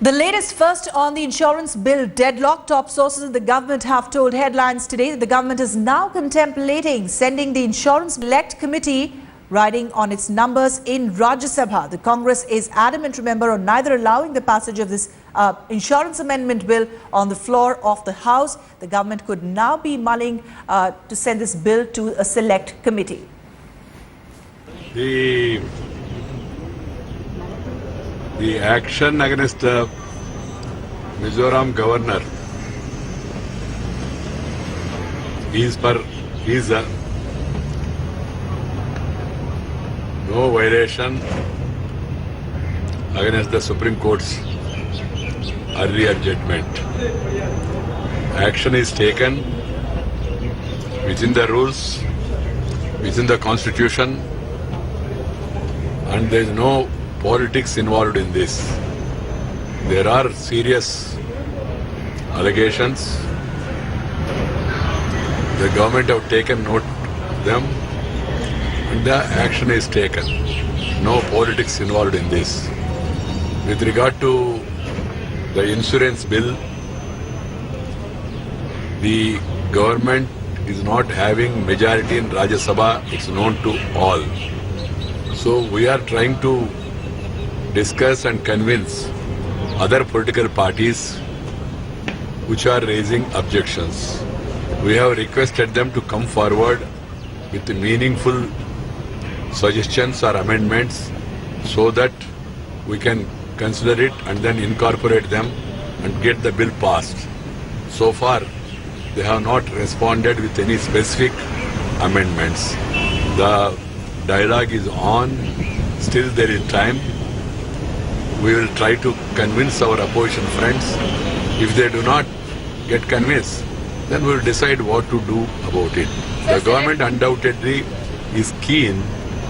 The latest first on the insurance bill deadlock. Top sources in the government have told Headlines today that the government is now contemplating sending the Insurance Select Committee riding on its numbers in Rajya Sabha. The Congress is adamant, remember, on neither allowing the passage of this insurance amendment bill on the floor of the House. The government could now be mulling to send this bill to a select committee. The action against the Mizoram governor is no violation against the Supreme Court's earlier judgment. Action is taken within the rules, within the Constitution, and there is no politics involved in this. There are serious allegations. The government have taken note of them and the action is taken. No politics involved in this. With regard to the insurance bill, the government is not having majority in Rajya Sabha. It's known to all. So we are trying to discuss and convince other political parties which are raising objections. We have requested them to come forward with meaningful suggestions or amendments so that we can consider it and then incorporate them and get the bill passed. So far, they have not responded with any specific amendments. The dialogue is on. Still there is time. We will try to convince our opposition friends. If they do not get convinced, then we will decide what to do about it. The government undoubtedly is keen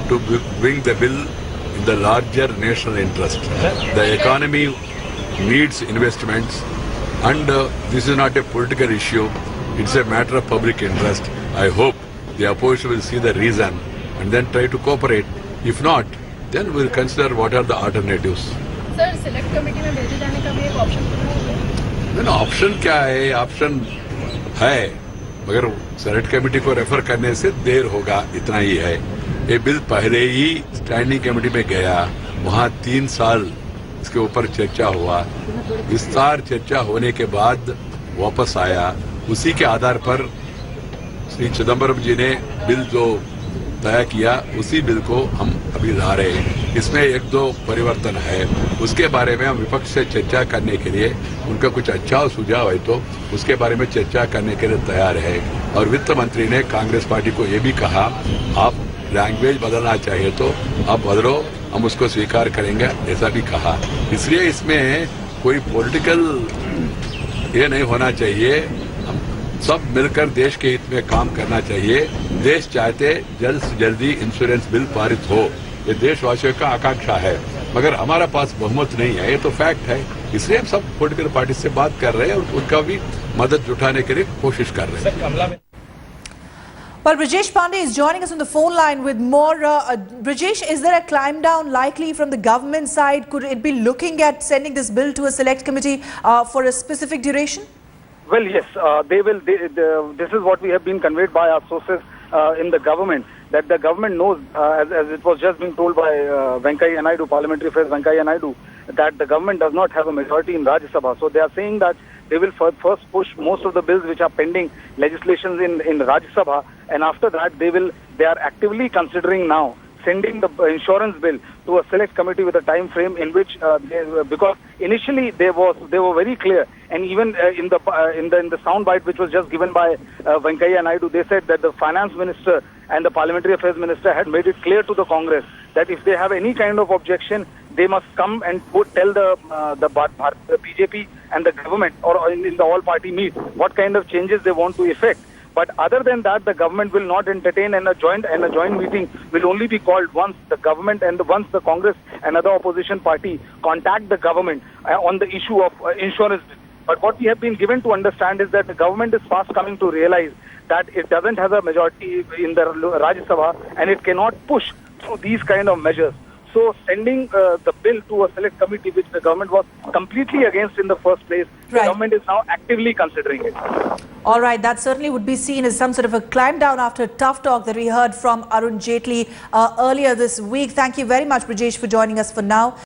to bring the bill in the larger national interest. The economy needs investments, and this is not a political issue. It's a matter of public interest. I hope the opposition will see the reason and then try to cooperate. If not, then we will consider what are the alternatives. Sir, select committee में भेजे जाने का भी एक option है। Option क्या है? Option है, मगर सेलेक्ट कमेटी को रेफर करने से देर होगा, इतना ही है। ये बिल पहले ही स्टैंडिंग कमेटी में गया, वहाँ 3 साल इसके ऊपर चर्चा हुआ, विस्तार चर्चा होने के बाद वापस आया। उसी के आधार पर श्री चिदम्बरम जी ने बिल जो तय किया, उसी बिल को हम अभी ला रहे हैं। इसमें 1-2 परिवर्तन है, उसके बारे में हम विपक्ष से चर्चा करने के लिए, उनका कुछ अच्छा सुझाव है तो उसके बारे में चर्चा करने के लिए तैयार है। और वित्त मंत्री ने कांग्रेस पार्टी को ये भी कहा, आप लैंग्वेज बदलना चाहिए तो आप बदलो, हम उसको स्वीकार करेंगे, ऐसा भी कहा। इसलिए इसमें कोई पॉलिटिकल ये नहीं होना चाहिए। सब मिलकर देश के हित में काम करना चाहिए। देश चाहते जल्द से जल्दी इंश्योरेंस बिल पारित हो, ये देशवासियों का आकांक्षा है, मगर हमारा पास बहुमत नहीं है, ये तो फैक्ट है। इसलिए हम सब पॉलिटिकल पार्टी से बात कर रहे हैं और उनका भी मदद जुटाने के लिए कोशिश कर रहे हैं। Well, Brajesh Pandey is joining us on the phone line with more. Brajesh, is there a climb down likely from the government side? Could it be looking at sending this bill to a select committee for a specific duration? Well, yes, they will. This is what we have been conveyed by our sources in the government, that the government knows, as it was just being told by Venkaiah Naidu, Parliamentary Affairs Venkaiah Naidu, that the government does not have a majority in Rajya Sabha. So they are saying that they will first push most of the bills which are pending legislations in Rajya Sabha, and after that they are actively considering now sending the insurance bill to a select committee with a time frame in which because initially they were very clear, and even in the sound bite which was just given by Venkaiah Naidu, they said that the finance minister and the parliamentary affairs minister had made it clear to the Congress that if they have any kind of objection, they must come and tell the BJP and the government or in the all-party meet what kind of changes they want to effect. But other than that, the government will not entertain, and a joint meeting will only be called once the government and once the Congress and other opposition party contact the government on the issue of insurance. But what we have been given to understand is that the government is fast coming to realize that it doesn't have a majority in the Rajya Sabha and it cannot push through these kind of measures. So sending the bill to a select committee, which the government was completely against in the first place, the Right. government is now actively considering it. All right, that certainly would be seen as some sort of a climb down after tough talk that we heard from Arun Jaitley earlier this week. Thank you very much, Brajesh, for joining us for now.